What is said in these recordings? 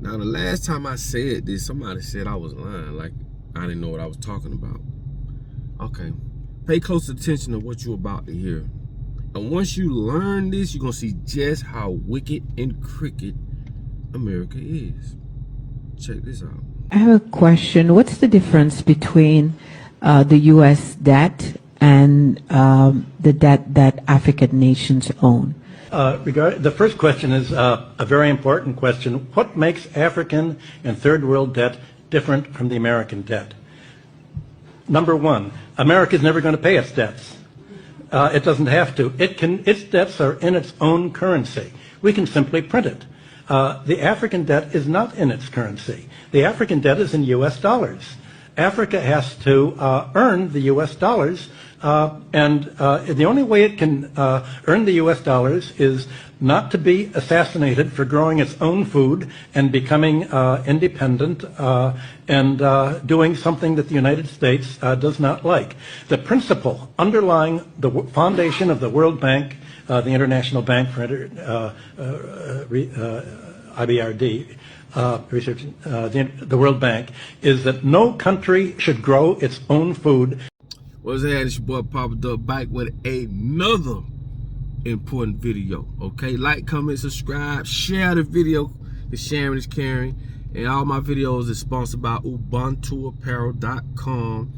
Now, the last time I said this, somebody said I was lying, like I didn't know what I was talking about. Okay, pay close attention to what you're about to hear. And once you learn this, you're gonna see just how wicked and crooked America is. Check this out. I have a question. What's the difference between the U.S. debt and the debt that African nations own? The first question is a very important question. What makes African and third world debt different from the American debt? Number one, America is never going to pay its debts. It doesn't have to. Its debts are in its own currency. We can simply print it. The African debt is not in its currency. The African debt is in U.S. dollars. Africa has to earn the U.S. dollars, and the only way it can earn the U.S. dollars is not to be assassinated for growing its own food and becoming independent and doing something that the United States does not like. The principle underlying the foundation of the World Bank, the International Bank for IBRD, research, the World Bank, is that no country should grow its own food. What's that? It's your boy Papa Duck back with another important video. Okay, like, comment, subscribe, share the video. The sharing is caring. And all my videos is sponsored by UbuntuApparel.com.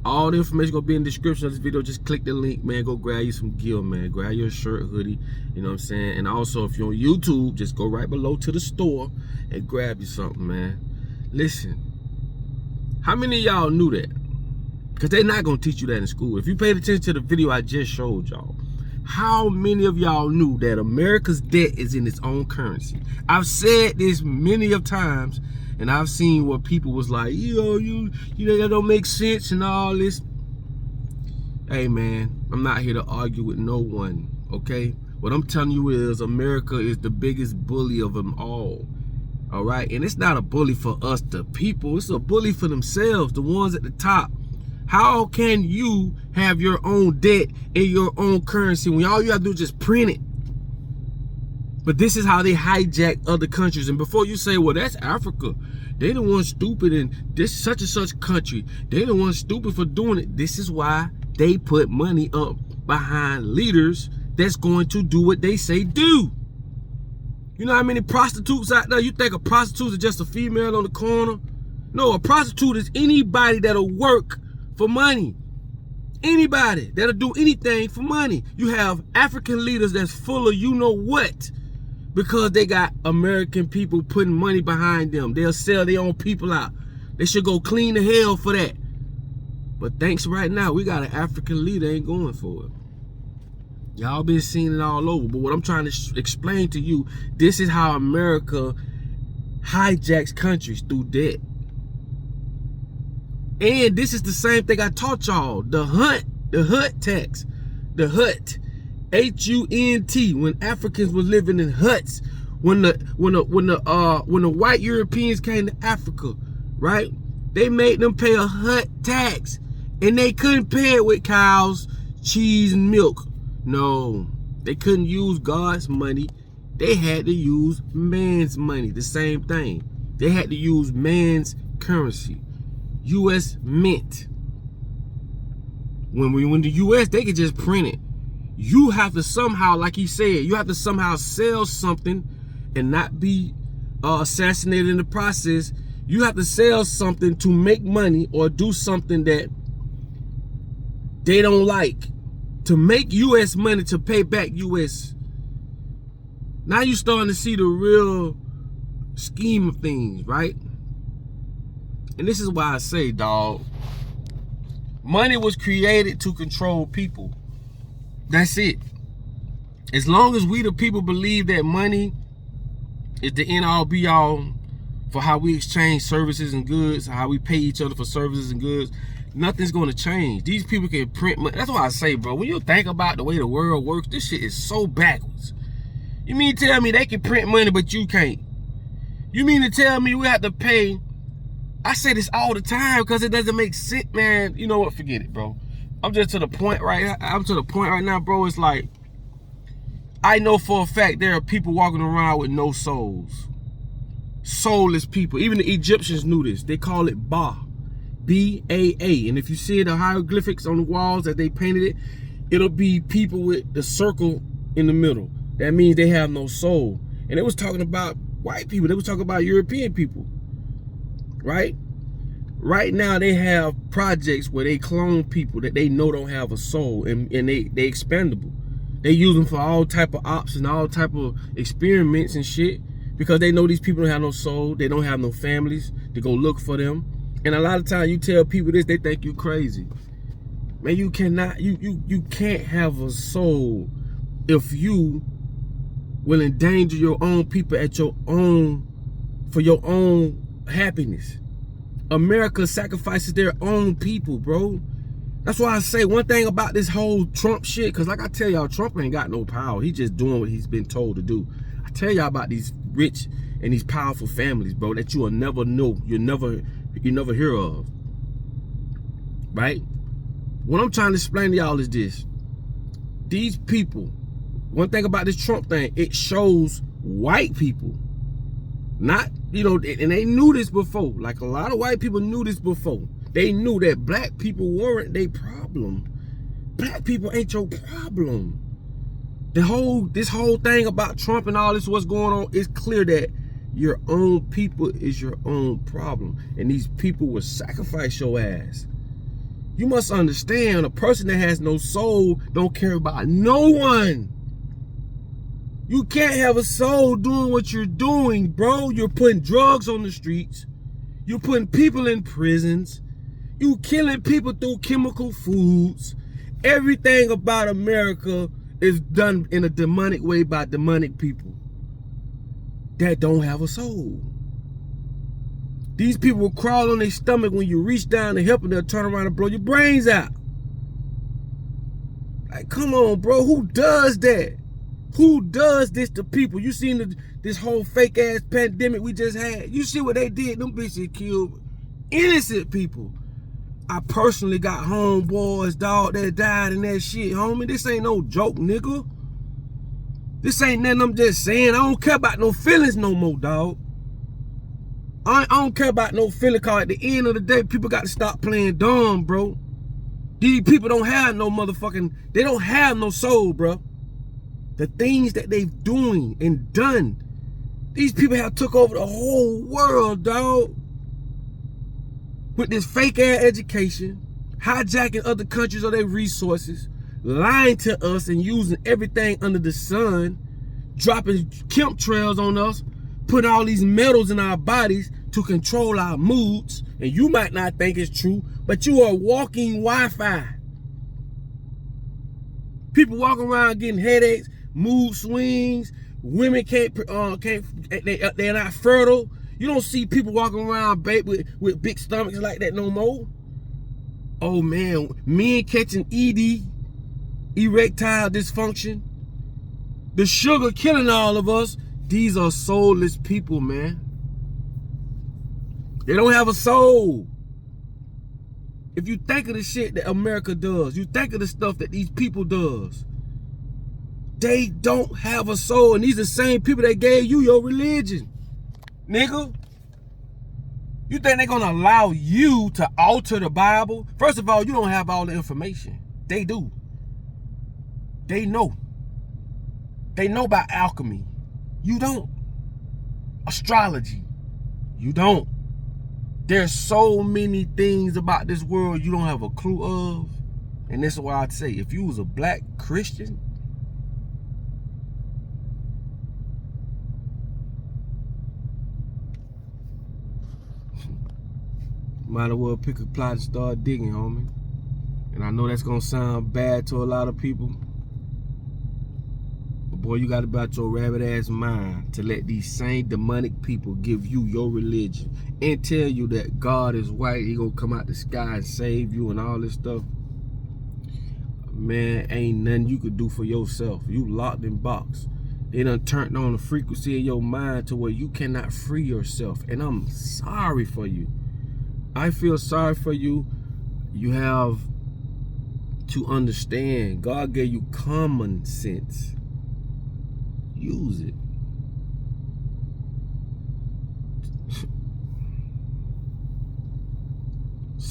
All the information gonna be in the description of this video. Just click the link, man. Go grab you some gear, man. Grab your shirt, hoodie, you know what I'm saying? And also, if you're on YouTube, just go right below to the store and grab you something, man. Listen, how many of y'all knew that? Because they're not gonna teach you that in school. If you paid attention to the video I just showed y'all, how many of y'all knew that America's debt is in its own currency? I've said this many of times, and I've seen where people was like, you know, that don't make sense and all this. Hey, man, I'm not here to argue with no one, okay? What I'm telling you is America is the biggest bully of them all right? And it's not a bully for us, the people. It's a bully for themselves, the ones at the top. How can you have your own debt in your own currency when all you have to do is just print it? But this is how they hijack other countries. And before you say, well, that's Africa, they the ones stupid in this such and such country, they the ones stupid for doing it. This is why they put money up behind leaders that's going to do what they say do. You know how many prostitutes out there? You think a prostitute is just a female on the corner? No, a prostitute is anybody that'll work for money. Anybody that'll do anything for money. You have African leaders that's full of you know what, because they got American people putting money behind them. They'll sell their own people out. They should go clean the hell for that. But thanks right now, we got an African leader ain't going for it. Y'all been seeing it all over. But what I'm trying to explain to you, this is how America hijacks countries through debt. And this is the same thing I taught y'all. The HUT tax. The HUT. H-U-N-T. When Africans were living in huts. When the white Europeans came to Africa, right? They made them pay a HUT tax. And they couldn't pay it with cows, cheese, and milk. No. They couldn't use God's money. They had to use man's money. The same thing. They had to use man's currency. U.S. mint. When the U.S., they could just print it. You have to somehow, like he said, you have to somehow sell something and not be assassinated in the process. You have to sell something to make money or do something that they don't like to make U.S. money to pay back U.S. Now you're starting to see the real scheme of things, right? And this is why I say, dog, money was created to control people. That's it. As long as we the people believe that money is the end all be all for how we exchange services and goods, how we pay each other for services and goods, nothing's going to change. These people can print money. That's why I say, bro, when you think about the way the world works, this shit is so backwards. You mean to tell me they can print money, but you can't? You mean to tell me we have to pay? I say this all the time because it doesn't make sense, man. You know what? Forget it, bro. I'm just to the point right now, bro. It's like, I know for a fact there are people walking around with no souls. soulless people. Even the Egyptians knew this. They call it Ba. B-A-A. And if you see the hieroglyphics on the walls that they painted it, it'll be people with the circle in the middle. That means they have no soul. And they was talking about white people. They was talking about European people. Right? Right now they have projects where they clone people that they know don't have a soul, and they expendable. They use them for all type of ops and all type of experiments and shit, because they know these people don't have no soul. They don't have no families to go look for them. And a lot of times you tell people this, they think you crazy. Man, you cannot, you can't have a soul if you will endanger your own people at your own, for your own happiness. America sacrifices their own people, bro. That's why I say one thing about this whole Trump shit, because like I tell y'all, Trump ain't got no power. He just doing what he's been told to do. I tell y'all about these rich and these powerful families, bro, that you will never know, you never hear of. Right? What I'm trying to explain to y'all is this. These people, one thing about this Trump thing, it shows white people, not, you know, and they knew this before. Like a lot of white people knew this before. They knew that black people weren't their problem. Black people ain't your problem. This whole thing about Trump and all this, what's going on, it's clear that your own people is your own problem. And these people will sacrifice your ass. You must understand, a person that has no soul don't care about no one. You can't have a soul doing what you're doing, bro. You're putting drugs on the streets. You're putting people in prisons. You killing people through chemical foods. Everything about America is done in a demonic way by demonic people that don't have a soul. These people will crawl on their stomach when you reach down to help them. They'll turn around and blow your brains out. Like, come on, bro. Who does that? Who does this to people? You seen this whole fake ass pandemic we just had? You see what they did? Them bitches killed innocent people. I personally got homeboys, dog, that died in that shit, homie. This ain't no joke, nigga. This ain't nothing I'm just saying. I don't care about no feelings no more, dog. I don't care about no feeling, cause at the end of the day, people got to stop playing dumb, bro. These people don't have no motherfucking, they don't have no soul, bro. The things that they've doing and done, these people have took over the whole world, dog. With this fake ass education, hijacking other countries of their resources, lying to us and using everything under the sun, dropping chemtrails on us, putting all these metals in our bodies to control our moods. And you might not think it's true, but you are walking Wi-Fi. People walking around getting headaches, mood swings. Women they're not fertile. You don't see people walking around with big stomachs like that no more. Oh man, men catching ED, erectile dysfunction. The sugar killing all of us. These are soulless people, man. They don't have a soul. If you think of the shit that America does, you think of the stuff that these people does, they don't have a soul. And these are the same people that gave you your religion. Nigga, you think they're gonna allow you to alter the Bible? First of all, you don't have all the information. They do. They know. They know about alchemy. You don't. Astrology. You don't. There's so many things about this world you don't have a clue of. And that's why I'd say, if you was a black Christian, might as well pick a plot and start digging, homie. And I know that's gonna sound bad to a lot of people, but boy, you got about your rabbit ass mind to let these same demonic people give you your religion and tell you that God is white, he gonna come out the sky and save you and all this stuff. Man, ain't nothing you could do for yourself. You locked in box. They done turned on the frequency in your mind to where you cannot free yourself. And I'm sorry for you. I feel sorry for you. You have to understand, God gave you common sense. Use it.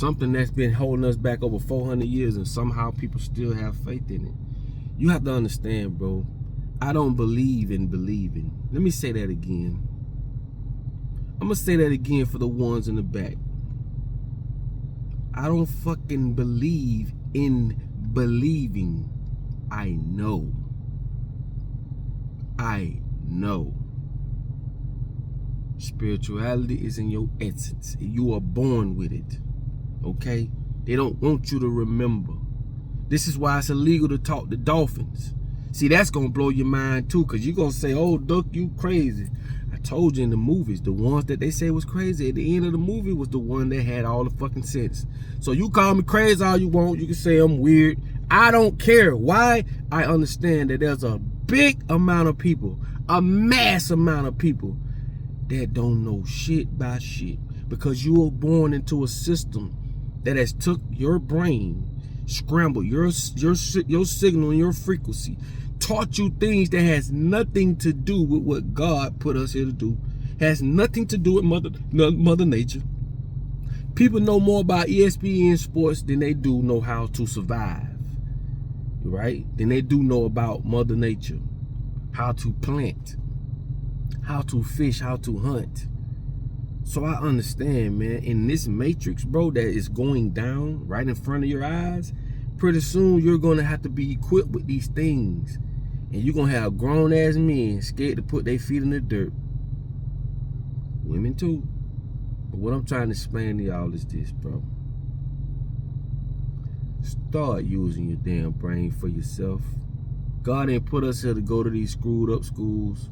Something that's been holding us back over 400 years, and somehow people still have faith in it. You have to understand, bro. I don't believe in believing. Let me say that again. I'm gonna say that again for the ones in the back. I don't fucking believe in believing. I know. I know. Spirituality is in your essence. You are born with it. Okay? They don't want you to remember. This is why it's illegal to talk to dolphins. See, that's gonna blow your mind too, because you're gonna say, oh, Duck, you crazy. I told you in the movies, the ones that they say was crazy at the end of the movie was the one that had all the fucking sense. So you call me crazy all you want. You can say I'm weird. I don't care. Why? I understand that there's a big amount of people, a mass amount of people that don't know shit by shit, because you were born into a system that has took your brain, scrambled your signal and your frequency, taught you things that has nothing to do with what God put us here to do, has nothing to do with Mother Nature. People know more about ESPN sports than they do know how to survive, right? Than they do know about Mother Nature, how to plant, how to fish, how to hunt. So I understand, man, in this matrix, bro, that is going down right in front of your eyes, pretty soon you're going to have to be equipped with these things. And you're going to have grown-ass men scared to put their feet in the dirt. Women too. But what I'm trying to explain to y'all is this, bro. Start using your damn brain for yourself. God ain't put us here to go to these screwed up schools,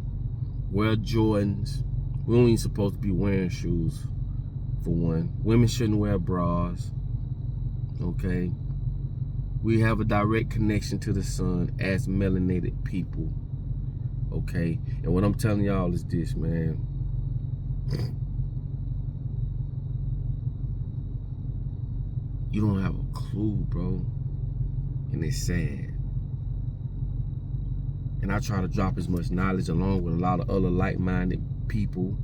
wear Jordans. We don't even supposed to be wearing shoes, for one. Women shouldn't wear bras, okay? We have a direct connection to the sun as melanated people, okay? And what I'm telling y'all is this, man. You don't have a clue, bro. And it's sad. And I try to drop as much knowledge along with a lot of other like-minded people.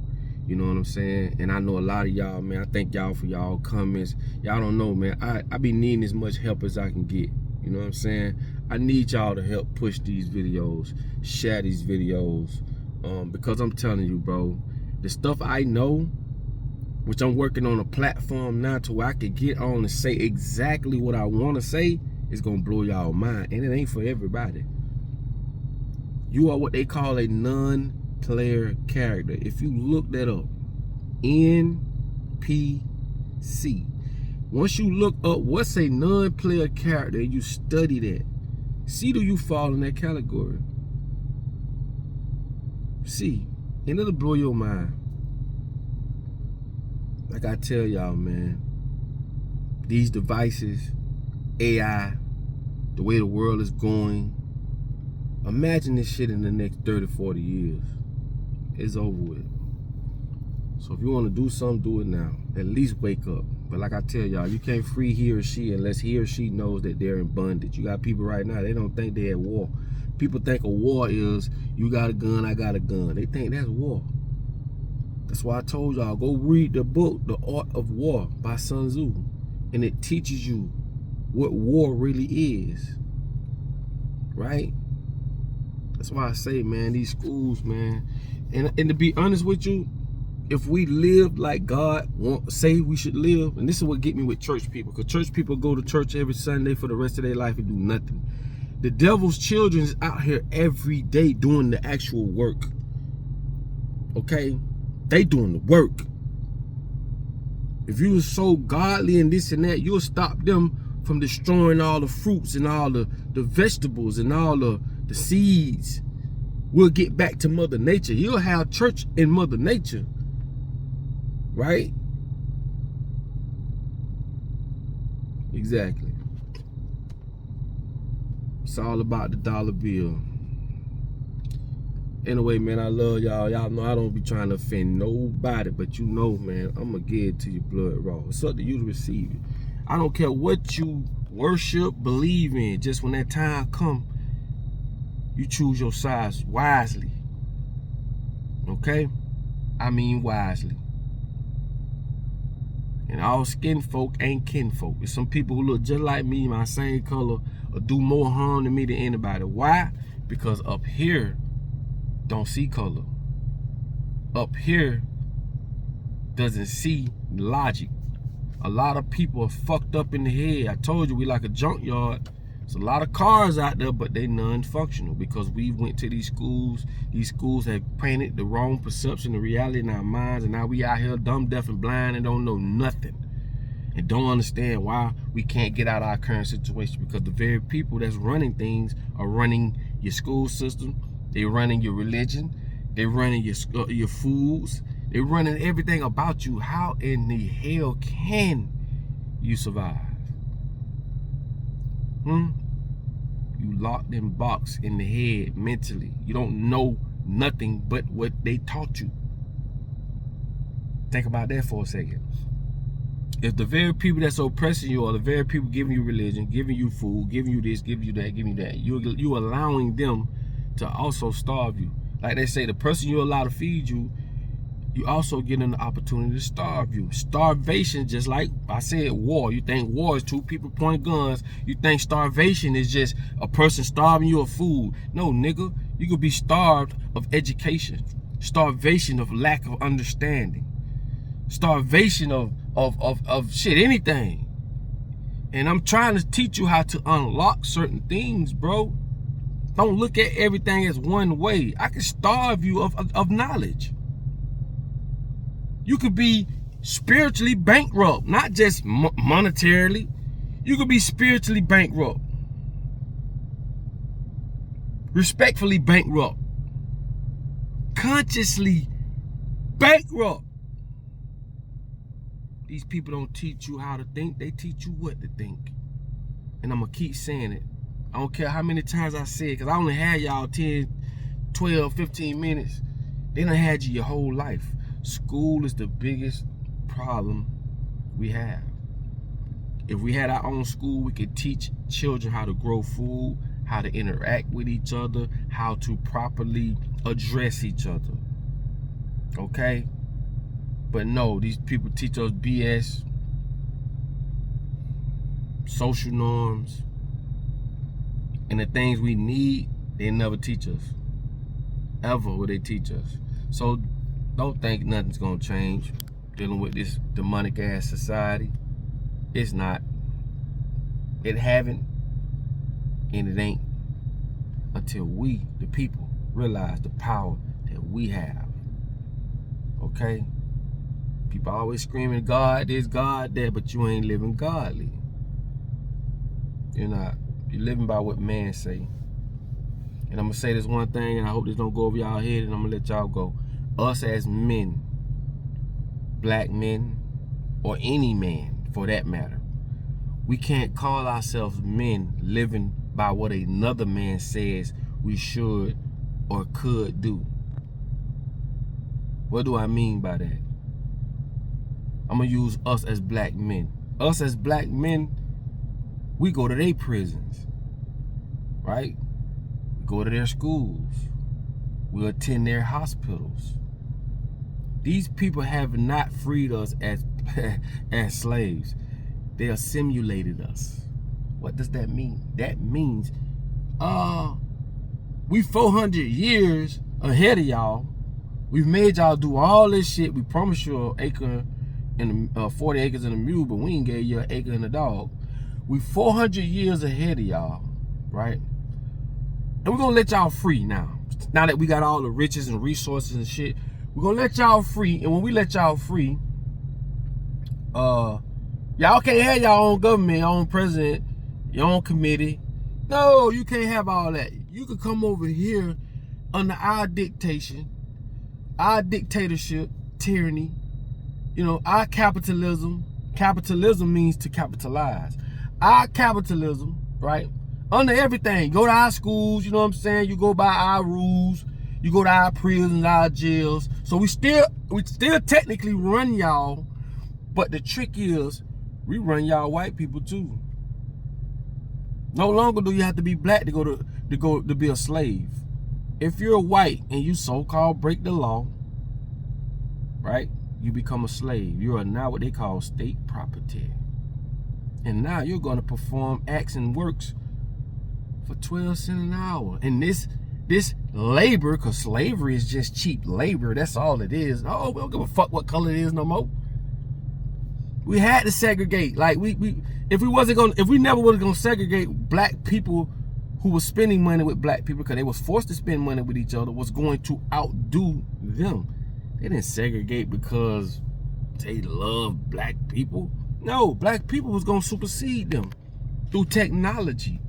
You know what I'm saying? And I know a lot of y'all, man. I thank y'all for y'all comments. Y'all don't know, man. I be needing as much help as I can get. You know what I'm saying? I need y'all to help push these videos, share these videos. Because I'm telling you, bro, the stuff I know, which I'm working on a platform now to where I can get on and say exactly what I want to say, is going to blow y'all mind. And it ain't for everybody. You are what they call a non-player character. If you look that up, NPC. Once you look up what's a non-player character and you study that, see, do you fall in that category? See, and it'll blow your mind. Like I tell y'all, man, these devices, AI, the way the world is going, imagine this shit in the next 30, 40 years. It's over with. So if you want to do something, do it now. At least wake up. But like I tell y'all, you can't free he or she unless he or she knows that they're in bondage. You got people right now, they don't think they're at war. People think a war is, you got a gun, I got a gun. They think that's war. That's why I told y'all, go read the book, The Art of War by Sun Tzu. And it teaches you what war really is. Right? That's why I say, man, these schools, man. And to be honest with you, if we live like God say we should live, and this is what get me with church people, because church people go to church every Sunday for the rest of their life and do nothing. The devil's children is out here every day doing the actual work. Okay? They doing the work. If you were so godly and this and that, you'll stop them from destroying all the fruits and all the vegetables and all the seeds. We'll get back to Mother Nature. You'll have church in Mother Nature. Right? Exactly. It's all about the dollar bill. Anyway, man, I love y'all. Y'all know I don't be trying to offend nobody, but you know, man, I'm going to give it to you blood raw. It's up to you to receive it. I don't care what you worship, believe in. Just when that time come, you choose your sides wisely. Okay? I mean wisely. And all skin folk ain't kin folk. There's some people who look just like me, my same color, or do more harm to me than anybody. Why? Because up here, don't see color. Up here, doesn't see logic. A lot of people are fucked up in the head. I told you, we like a junkyard. There's a lot of cars out there, but they non-functional because we went to these schools. These schools have painted the wrong perception of reality in our minds, and now we out here dumb, deaf, and blind and don't know nothing. And don't understand why we can't get out of our current situation, because the very people that's running things are running your school system, they're running your religion, they're running your foods, they're running everything about you. How in the hell can you survive? You locked in box in the head mentally. You don't know nothing but what they taught you. Think about that for a second. If the very people that's oppressing you are the very people giving you religion, giving you food, giving you this, giving you that, giving you that, you allowing them to also starve you. Like they say, the person you allow to feed you, you also get an opportunity to starve you. Starvation, just like I said, war. You think war is two people pointing guns. You think starvation is just a person starving you of food. No, nigga. You could be starved of education. Starvation of lack of understanding. Starvation of shit, anything. And I'm trying to teach you how to unlock certain things, bro. Don't look at everything as one way. I can starve you of knowledge. You could be spiritually bankrupt, not just monetarily. You could be spiritually bankrupt, respectfully bankrupt, consciously bankrupt. These people don't teach you how to think, they teach you what to think. And I'm gonna keep saying it. I don't care how many times I say it, because I only had y'all 10, 12, 15 minutes. They done had you your whole life. School is the biggest problem we have. If we had our own school, we could teach children how to grow food, how to interact with each other, how to properly address each other. Okay? But no, these people teach us BS, social norms, and the things we need, they never teach us. Ever will they teach us. So don't think nothing's gonna change dealing with this demonic ass society. It's not. It haven't, and it ain't, until we, the people, realize the power that we have. Okay? People always screaming, God this, God that, but you ain't living godly. You're not. You're living by what man say. And I'm gonna say this one thing, and I hope this don't go over y'all head, and I'm gonna let y'all go. Us as men, black men, or any man for that matter, we can't call ourselves men living by what another man says we should or could do. What do I mean by that? I'm gonna use us as black men. Us as black men, we go to their prisons, right? We go to their schools. We attend their hospitals. These people have not freed us as slaves. They assimilated us. What does that mean? That means we 400 years ahead of y'all. We've made y'all do all this shit. We promised you an acre and 40 acres and a mule, but we ain't gave you an acre and a dog. We 400 years ahead of y'all, right? And we're gonna let y'all free now. Now that we got all the riches and resources and shit, we're gonna let y'all free. And when we let y'all free, y'all can't have y'all own government, your own president, your own committee. No, you can't have all that. You could come over here under our dictation, our dictatorship, tyranny, you know, our capitalism. Capitalism means to capitalize. Our capitalism, right? Under everything. Go to our schools, you know what I'm saying? You go by our rules. You go to our prisons, our jails. So we still technically run y'all, but the trick is we run y'all white people too. No longer do you have to be black to be a slave. If you're white and you so-called break the law, right? you become a slave. You are now what they call state property. And now you're going to perform acts and works for 12 cents an hour. And this labor, because slavery is just cheap labor, that's all it is. Oh, we don't give a fuck what color it is no more. We had to segregate. Like if we never was gonna segregate, black people who was spending money with black people because they was forced to spend money with each other was going to outdo them. They didn't segregate because they love black people. No, black people was gonna supersede them through technology.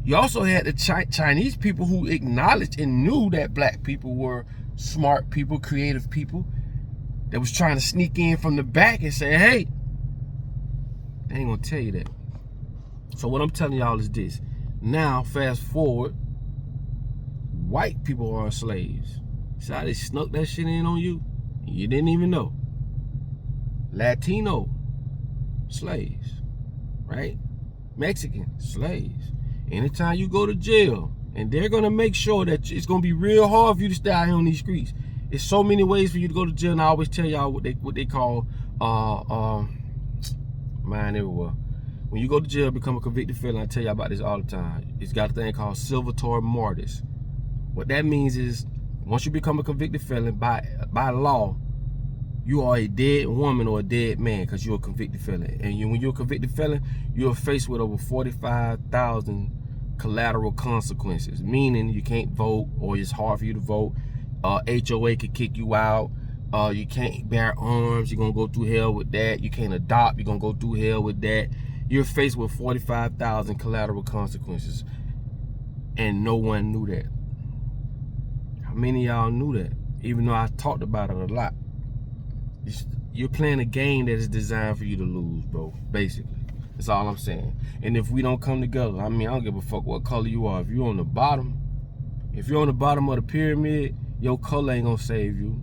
You also had the Chinese people who acknowledged and knew that black people were smart people, creative people, that was trying to sneak in from the back and say, hey, they ain't gonna tell you that. So what I'm telling y'all is this. Now, fast forward, white people are slaves. See how they snuck that shit in on you? You didn't even know. Latino, slaves, right? Mexican, slaves. Anytime you go to jail, and they're gonna make sure that it's gonna be real hard for you to stay out here on these streets. There's so many ways for you to go to jail, and I always tell y'all what they call mine everywhere. When you go to jail, become a convicted felon. I tell y'all about this all the time. It's got a thing called silvator mortis. What that means is, once you become a convicted felon, by law, you are a dead woman or a dead man because you're a convicted felon. And when you're a convicted felon, you're faced with over 45,000 collateral consequences, meaning you can't vote, or it's hard for you to vote. HOA could kick you out. You can't bear arms. You're going to go through hell with that. You can't adopt. You're going to go through hell with that. You're faced with 45,000 collateral consequences. And no one knew that. How many of y'all knew that? Even though I talked about it a lot. You're playing a game that is designed for you to lose, bro. Basically. That's all I'm saying. And if we don't come together, I mean, I don't give a fuck what color you are. If you're on the bottom of the pyramid, your color ain't gonna save you.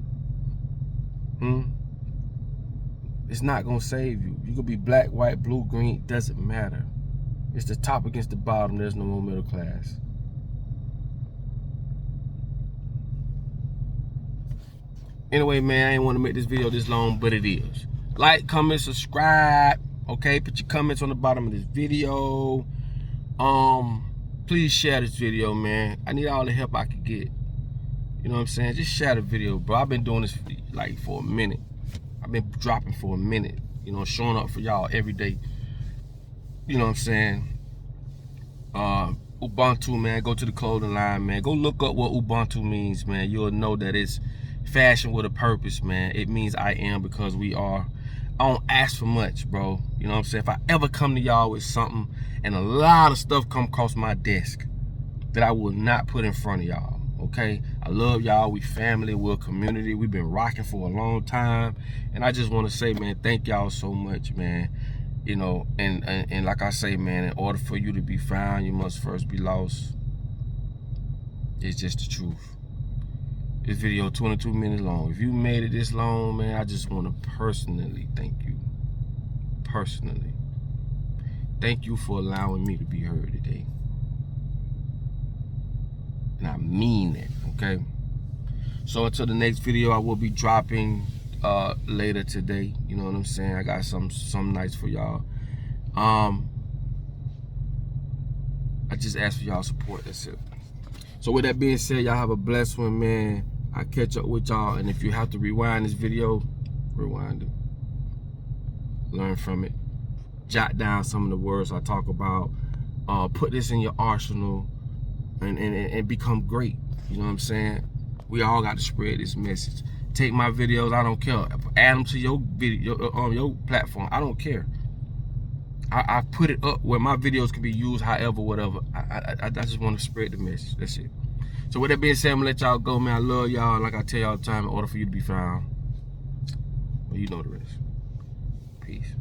It's not gonna save you. You could be black, white, blue, green, it doesn't matter. It's the top against the bottom. There's no more middle class. Anyway, man, I ain't want to make this video this long, but it is. Like, comment, subscribe. Okay, put your comments on the bottom of this video. Please share this video, man. I need all the help I can get. You know what I'm saying? Just share the video, bro. I've been doing this for a minute. I've been dropping for a minute. You know, showing up for y'all every day. You know what I'm saying? Ubuntu, man. Go to the clothing line, man. Go look up what Ubuntu means, man. You'll know that it's fashion with a purpose, man. It means I am because we are. I don't ask for much, bro. You know what I'm saying? If I ever come to y'all with something and a lot of stuff come across my desk that I will not put in front of y'all, okay? I love y'all. We family. We're a community. We've been rocking for a long time. And I just want to say, man, thank y'all so much, man. You know, and like I say, man, in order for you to be found, you must first be lost. It's just the truth. This video 22 minutes long. If you made it this long, man, I just want to personally thank you. Personally. Thank you for allowing me to be heard today. And I mean that, okay? So until the next video, I will be dropping later today. You know what I'm saying? I got some nights for y'all. I just ask for y'all support. That's it. So with that being said, y'all have a blessed one, man. I catch up with y'all, and if you have to rewind this video, rewind it. Learn from it. Jot down some of the words I talk about. Put this in your arsenal and become great. You know what I'm saying? We all got to spread this message. Take my videos, I don't care. Add them to your video, your platform. I don't care. I put it up where my videos can be used however, whatever. I just want to spread the message. That's it. So with that being said, I'm gonna let y'all go, man. I love y'all. Like I tell y'all all the time, in order for you to be found, well, you know the rest. Peace.